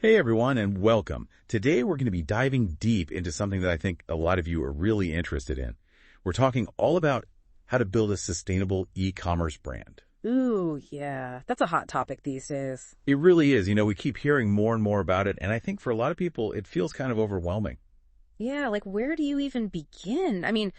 Hey everyone, and welcome. Today we're going to be diving deep into something that I think a lot of you are really interested in. We're talking all about how to build a sustainable e-commerce brand. Ooh, yeah. That's a hot topic these days. It really is. We keep hearing more and more about it, and I think for a lot of people, it feels kind of overwhelming. Yeah, like where do you even begin?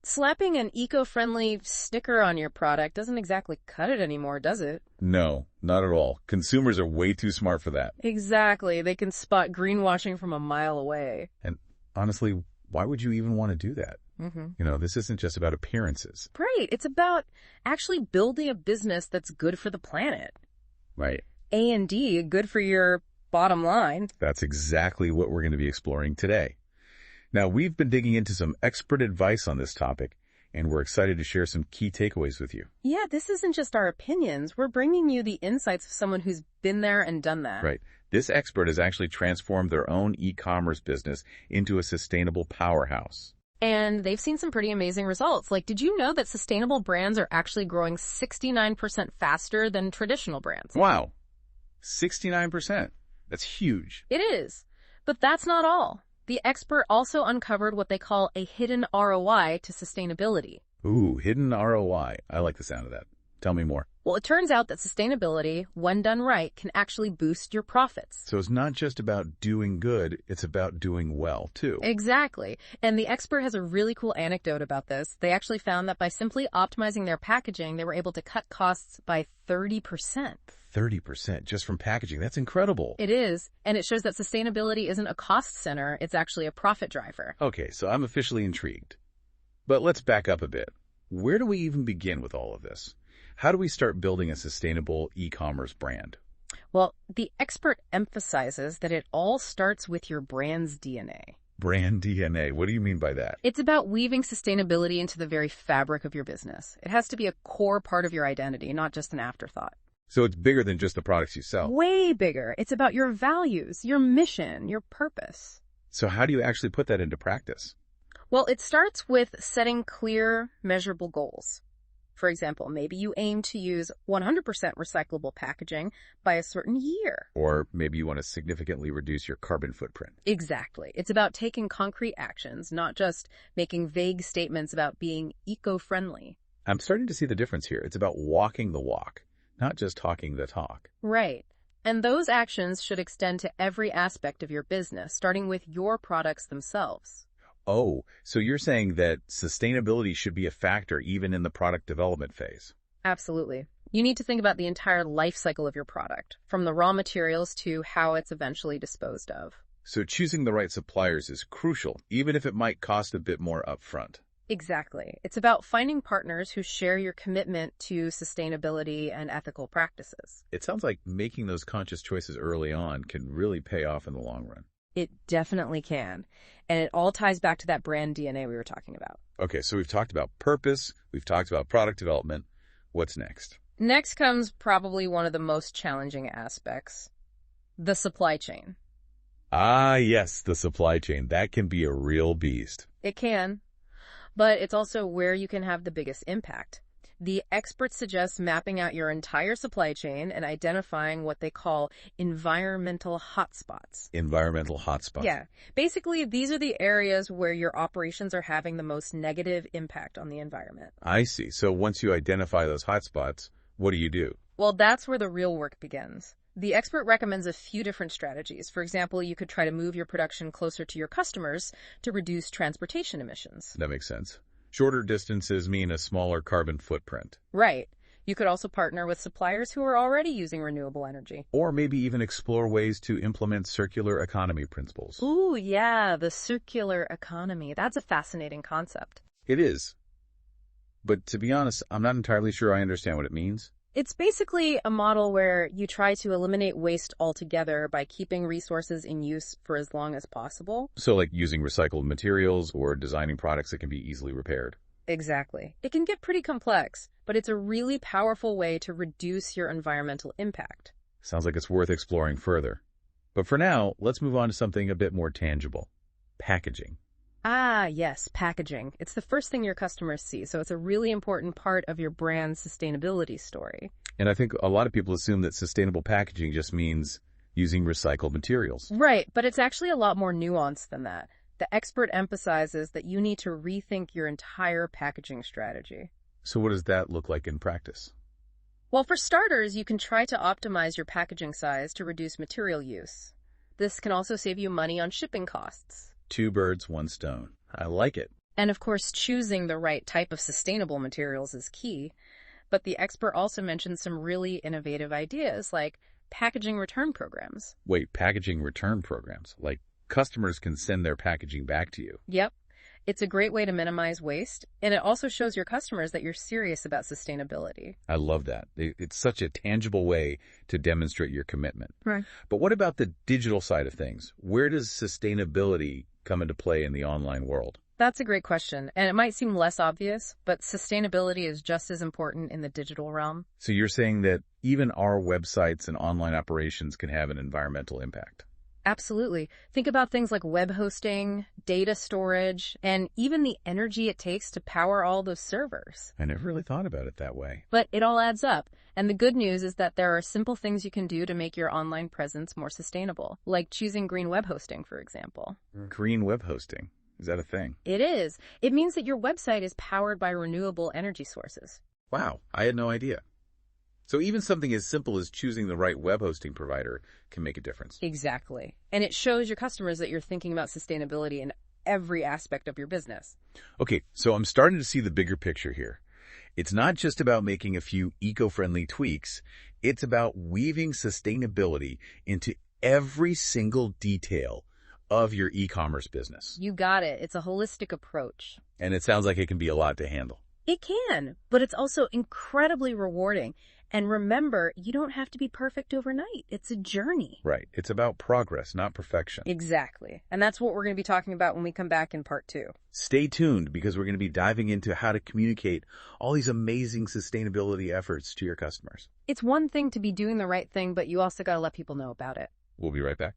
Slapping an eco-friendly sticker on your product doesn't exactly cut it anymore, does it? No, not at all. Consumers are way too smart for that. Exactly. They can spot greenwashing from a mile away. And honestly, why would you even want to do that? Mm-hmm. This isn't just about appearances. Right. It's about actually building a business that's good for the planet. Right. A&D, good for your bottom line. That's exactly what we're going to be exploring today. Now, we've been digging into some expert advice on this topic, and we're excited to share some key takeaways with you. Yeah, this isn't just our opinions. We're bringing you the insights of someone who's been there and done that. Right. This expert has actually transformed their own e-commerce business into a sustainable powerhouse. And they've seen some pretty amazing results. Like, did you know that sustainable brands are actually growing 69% faster than traditional brands? Wow. 69%. That's huge. It is. But that's not all. The expert also uncovered what they call a hidden ROI to sustainability. Ooh, hidden ROI. I like the sound of that. Tell me more. Well, it turns out that sustainability, when done right, can actually boost your profits. So it's not just about doing good, it's about doing well, too. Exactly. And the expert has a really cool anecdote about this. They actually found that by simply optimizing their packaging, they were able to cut costs by 30%. 30% just from packaging. That's incredible. It is. And it shows that sustainability isn't a cost center. It's actually a profit driver. Okay, so I'm officially intrigued. But let's back up a bit. Where do we even begin with all of this? How do we start building a sustainable e-commerce brand? Well, the expert emphasizes that it all starts with your brand's DNA. Brand DNA. What do you mean by that? It's about weaving sustainability into the very fabric of your business. It has to be a core part of your identity, not just an afterthought. So it's bigger than just the products you sell. Way bigger. It's about your values, your mission, your purpose. So how do you actually put that into practice? Well, it starts with setting clear, measurable goals. For example, maybe you aim to use 100% recyclable packaging by a certain year. Or maybe you want to significantly reduce your carbon footprint. Exactly. It's about taking concrete actions, not just making vague statements about being eco-friendly. I'm starting to see the difference here. It's about walking the walk, not just talking the talk. Right. And those actions should extend to every aspect of your business, starting with your products themselves. Oh, so you're saying that sustainability should be a factor even in the product development phase? Absolutely. You need to think about the entire life cycle of your product, from the raw materials to how it's eventually disposed of. So choosing the right suppliers is crucial, even if it might cost a bit more upfront. Exactly. It's about finding partners who share your commitment to sustainability and ethical practices. It sounds like making those conscious choices early on can really pay off in the long run. It definitely can. And it all ties back to that brand DNA we were talking about. Okay, so we've talked about purpose, we've talked about product development. What's next? Next comes probably one of the most challenging aspects, the supply chain. Ah, yes, the supply chain. That can be a real beast. It can, but it's also where you can have the biggest impact. The experts suggest mapping out your entire supply chain and identifying what they call environmental hotspots. Environmental hotspots. Yeah. Basically, these are the areas where your operations are having the most negative impact on the environment. I see. So once you identify those hotspots, what do you do? Well, that's where the real work begins. The expert recommends a few different strategies. For example, you could try to move your production closer to your customers to reduce transportation emissions. That makes sense. Shorter distances mean a smaller carbon footprint. Right. You could also partner with suppliers who are already using renewable energy. Or maybe even explore ways to implement circular economy principles. Ooh, yeah, the circular economy. That's a fascinating concept. It is. But to be honest, I'm not entirely sure I understand what it means. It's basically a model where you try to eliminate waste altogether by keeping resources in use for as long as possible. So like using recycled materials or designing products that can be easily repaired. Exactly. It can get pretty complex, but it's a really powerful way to reduce your environmental impact. Sounds like it's worth exploring further. But for now, let's move on to something a bit more tangible. Packaging. Ah, yes, packaging. It's the first thing your customers see, so it's a really important part of your brand's sustainability story. And I think a lot of people assume that sustainable packaging just means using recycled materials. Right, but it's actually a lot more nuanced than that. The expert emphasizes that you need to rethink your entire packaging strategy. So what does that look like in practice? Well, for starters, you can try to optimize your packaging size to reduce material use. This can also save you money on shipping costs. 2 birds, 1 stone. I like it. And of course, choosing the right type of sustainable materials is key. But the expert also mentioned some really innovative ideas like packaging return programs. Wait, packaging return programs? Like customers can send their packaging back to you? Yep. It's a great way to minimize waste, and it also shows your customers that you're serious about sustainability. I love that. It's such a tangible way to demonstrate your commitment. Right. But what about the digital side of things? Where does sustainability come into play in the online world? That's a great question, and it might seem less obvious, but sustainability is just as important in the digital realm. So you're saying that even our websites and online operations can have an environmental impact? Absolutely. Think about things like web hosting, data storage, and even the energy it takes to power all those servers. I never really thought about it that way. But it all adds up. And the good news is that there are simple things you can do to make your online presence more sustainable, like choosing green web hosting, for example. Green web hosting. Is that a thing? It is. It means that your website is powered by renewable energy sources. Wow, I had no idea. So even something as simple as choosing the right web hosting provider can make a difference. Exactly. And it shows your customers that you're thinking about sustainability in every aspect of your business. Okay, so I'm starting to see the bigger picture here. It's not just about making a few eco-friendly tweaks. It's about weaving sustainability into every single detail of your e-commerce business. You got it. It's a holistic approach. And it sounds like it can be a lot to handle. It can, but it's also incredibly rewarding. And remember, you don't have to be perfect overnight. It's a journey. Right. It's about progress, not perfection. Exactly. And that's what we're going to be talking about when we come back in part 2. Stay tuned because we're going to be diving into how to communicate all these amazing sustainability efforts to your customers. It's one thing to be doing the right thing, but you also got to let people know about it. We'll be right back.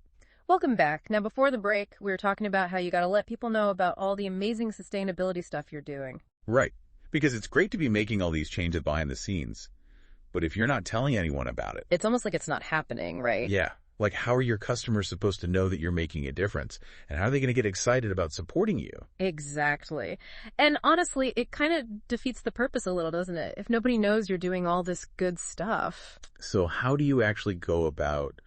Welcome back. Now, before the break, we were talking about how you got to let people know about all the amazing sustainability stuff you're doing. Right. Because it's great to be making all these changes behind the scenes. But if you're not telling anyone about it, it's almost like it's not happening, right? Yeah. Like, how are your customers supposed to know that you're making a difference? And how are they going to get excited about supporting you? Exactly. And honestly, it kind of defeats the purpose a little, doesn't it? If nobody knows you're doing all this good stuff. So how do you actually go about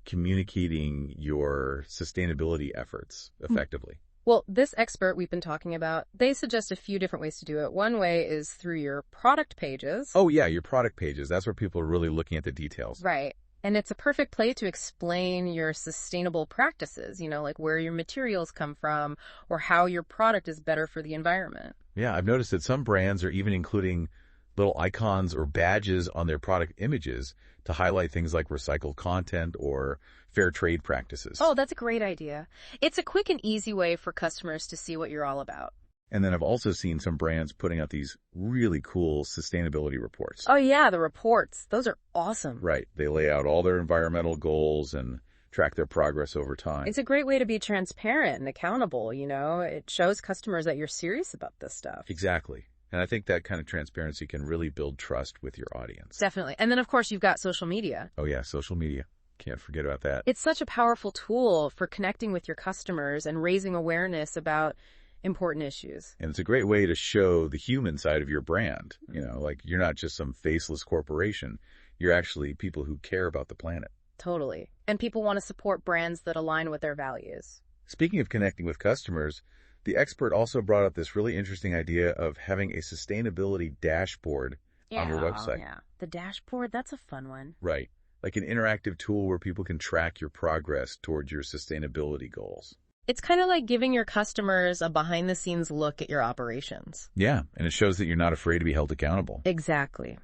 communicating your sustainability efforts effectively? Well, this expert we've been talking about, they suggest a few different ways to do it. One way is through your product pages. Oh, yeah, your product pages. That's where people are really looking at the details. Right. And it's a perfect place to explain your sustainable practices, like where your materials come from or how your product is better for the environment. Yeah, I've noticed that some brands are even including little icons or badges on their product images to highlight things like recycled content or fair trade practices. Oh, that's a great idea. It's a quick and easy way for customers to see what you're all about. And then I've also seen some brands putting out these really cool sustainability reports. Oh, yeah, the reports. Those are awesome. Right. They lay out all their environmental goals and track their progress over time. It's a great way to be transparent and accountable, It shows customers that you're serious about this stuff. Exactly. And I think that kind of transparency can really build trust with your audience. Definitely. And then, of course, you've got social media. Oh, yeah, social media. Can't forget about that. It's such a powerful tool for connecting with your customers and raising awareness about important issues. And it's a great way to show the human side of your brand. Like you're not just some faceless corporation. You're actually people who care about the planet. Totally. And people want to support brands that align with their values. Speaking of connecting with customers, the expert also brought up this really interesting idea of having a sustainability dashboard on your website. Yeah, the dashboard, that's a fun one. Right. Like an interactive tool where people can track your progress towards your sustainability goals. It's kind of like giving your customers a behind-the-scenes look at your operations. Yeah, and it shows that you're not afraid to be held accountable. Exactly.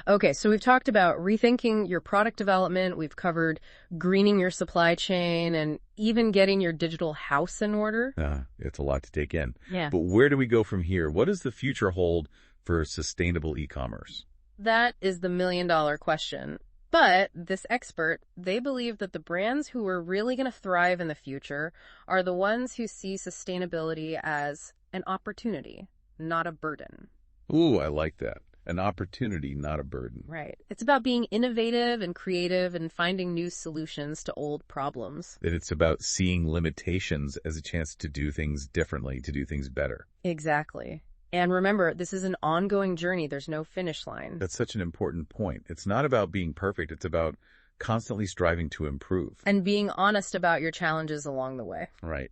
Okay, so we've talked about rethinking your product development. We've covered greening your supply chain and even getting your digital house in order. It's a lot to take in. Yeah. But where do we go from here? What does the future hold for sustainable e-commerce? That is the million-dollar question. But this expert, they believe that the brands who are really going to thrive in the future are the ones who see sustainability as an opportunity, not a burden. Ooh, I like that. an opportunity, not a burden. Right. It's about being innovative and creative and finding new solutions to old problems. That it's about seeing limitations as a chance to do things differently, to do things better. Exactly. And remember, this is an ongoing journey. There's no finish line. That's such an important point. It's not about being perfect. It's about constantly striving to improve. And being honest about your challenges along the way. Right.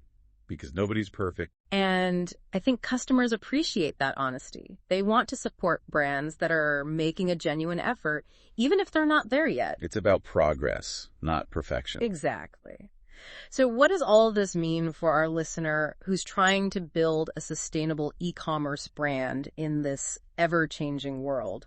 Because nobody's perfect. And I think customers appreciate that honesty. They want to support brands that are making a genuine effort, even if they're not there yet. It's about progress, not perfection. Exactly. So what does all of this mean for our listener who's trying to build a sustainable e-commerce brand in this ever-changing world?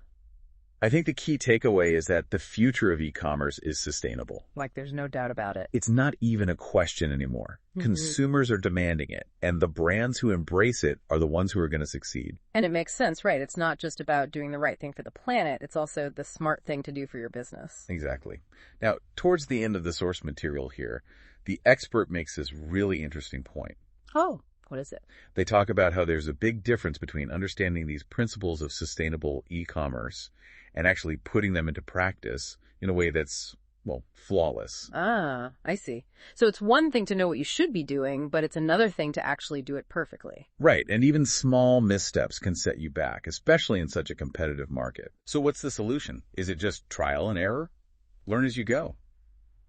I think the key takeaway is that the future of e-commerce is sustainable. Like, there's no doubt about it. It's not even a question anymore. Consumers are demanding it, and the brands who embrace it are the ones who are going to succeed. And it makes sense, right? It's not just about doing the right thing for the planet. It's also the smart thing to do for your business. Exactly. Now, towards the end of the source material here, the expert makes this really interesting point. Oh, what is it? They talk about how there's a big difference between understanding these principles of sustainable e-commerce and actually putting them into practice in a way that's, well, flawless. Ah, I see. So it's one thing to know what you should be doing, but it's another thing to actually do it perfectly. Right, and even small missteps can set you back, especially in such a competitive market. So what's the solution? Is it just trial and error? Learn as you go.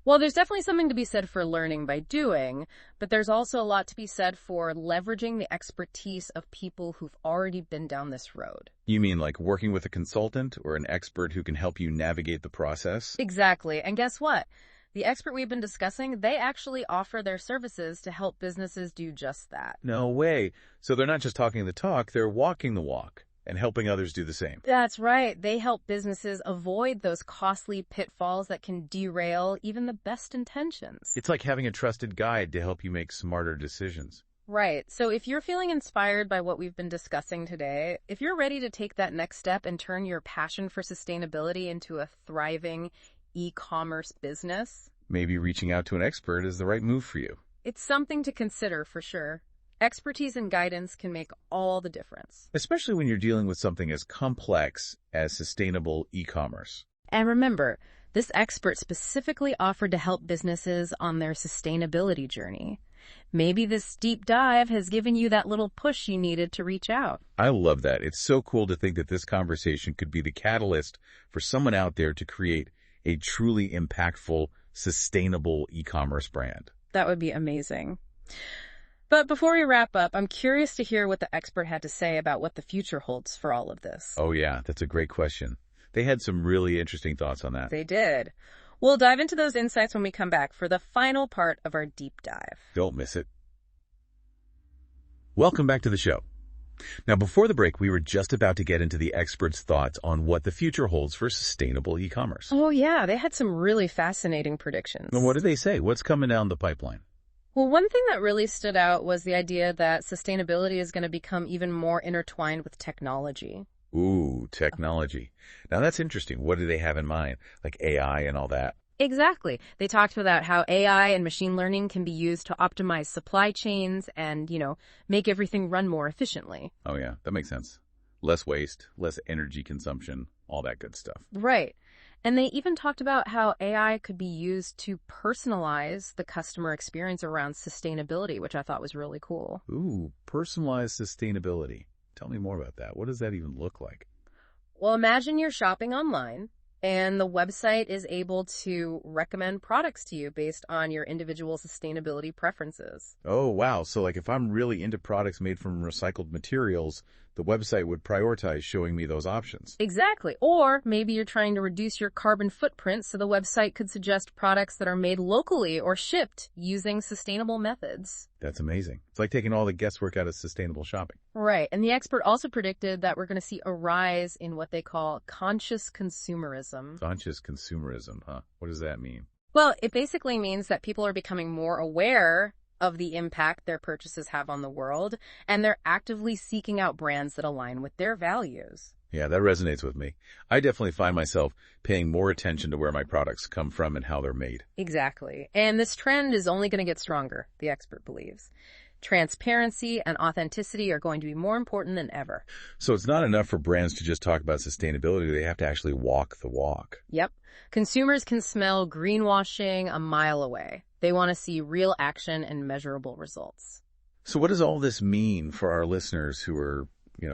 Well, there's definitely something to be said for learning by doing, but there's also a lot to be said for leveraging the expertise of people who've already been down this road. You mean like working with a consultant or an expert who can help you navigate the process? Exactly. And guess what? The expert we've been discussing, they actually offer their services to help businesses do just that. No way. So they're not just talking the talk, they're walking the walk and helping others do the same. That's right. They help businesses avoid those costly pitfalls that can derail even the best intentions. It's like having a trusted guide to help you make smarter decisions. Right. So if you're feeling inspired by what we've been discussing today, if you're ready to take that next step and turn your passion for sustainability into a thriving e-commerce business, maybe reaching out to an expert is the right move for you. It's something to consider for sure. Expertise and guidance can make all the difference. Especially when you're dealing with something as complex as sustainable e-commerce. And remember, this expert specifically offered to help businesses on their sustainability journey. Maybe this deep dive has given you that little push you needed to reach out. I love that. It's so cool to think that this conversation could be the catalyst for someone out there to create a truly impactful, sustainable e-commerce brand. That would be amazing. But before we wrap up, I'm curious to hear what the expert had to say about what the future holds for all of this. Oh yeah, that's a great question. They had some really interesting thoughts on that. They did. We'll dive into those insights when we come back for the final part of our deep dive. Don't miss it. Welcome back to the show. Now, before the break, we were just about to get into the experts' thoughts on what the future holds for sustainable e-commerce. Oh yeah, they had some really fascinating predictions. And what did they say? What's coming down the pipeline? Well, one thing that really stood out was the idea that sustainability is going to become even more intertwined with technology. Ooh, technology. Now that's interesting. What do they have in mind? Like AI and all that? Exactly. They talked about how AI and machine learning can be used to optimize supply chains and, make everything run more efficiently. Oh yeah, that makes sense. Less waste, less energy consumption, all that good stuff. Right. And they even talked about how AI could be used to personalize the customer experience around sustainability, which I thought was really cool. Ooh, personalized sustainability. Tell me more about that. What does that even look like? Well, imagine you're shopping online and the website is able to recommend products to you based on your individual sustainability preferences. Oh, wow. So like if I'm really into products made from recycled materials, the website would prioritize showing me those options. Exactly. Or maybe you're trying to reduce your carbon footprint, so the website could suggest products that are made locally or shipped using sustainable methods. That's amazing. It's like taking all the guesswork out of sustainable shopping. Right. And the expert also predicted that we're going to see a rise in what they call conscious consumerism. Conscious consumerism, huh? What does that mean? Well, it basically means that people are becoming more aware of the impact their purchases have on the world, and they're actively seeking out brands that align with their values. Yeah, that resonates with me. I definitely find myself paying more attention to where my products come from and how they're made. Exactly. And this trend is only going to get stronger, the expert believes. Transparency and authenticity are going to be more important than ever. So it's not enough for brands to just talk about sustainability. They have to actually walk the walk. Yep. Consumers can smell greenwashing a mile away. They want to see real action and measurable results. So what does all this mean for our listeners who are,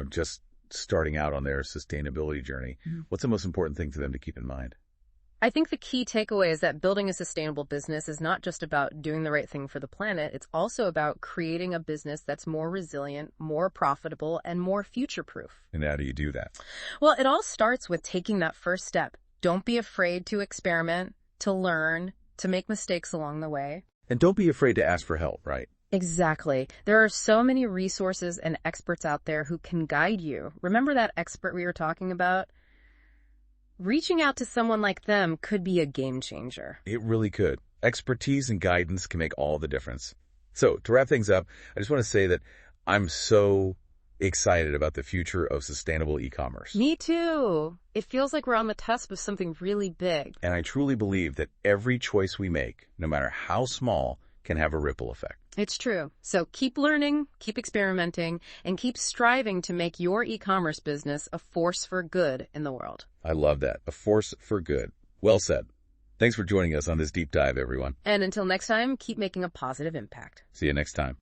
just starting out on their sustainability journey? What's the most important thing for them to keep in mind? I think the key takeaway is that building a sustainable business is not just about doing the right thing for the planet. It's also about creating a business that's more resilient, more profitable, and more future-proof. And how do you do that? Well, it all starts with taking that first step. Don't be afraid to experiment, to learn, to make mistakes along the way. And don't be afraid to ask for help, right? Exactly. There are so many resources and experts out there who can guide you. Remember that expert we were talking about? Reaching out to someone like them could be a game changer. It really could. Expertise and guidance can make all the difference. So, to wrap things up, I just want to say that I'm so excited about the future of sustainable e-commerce. Me too. It feels like we're on the cusp of something really big. And I truly believe that every choice we make, no matter how small, can have a ripple effect. It's true. So keep learning, keep experimenting, and keep striving to make your e-commerce business a force for good in the world. I love that. A force for good. Well said. Thanks for joining us on this deep dive, everyone. And until next time, keep making a positive impact. See you next time.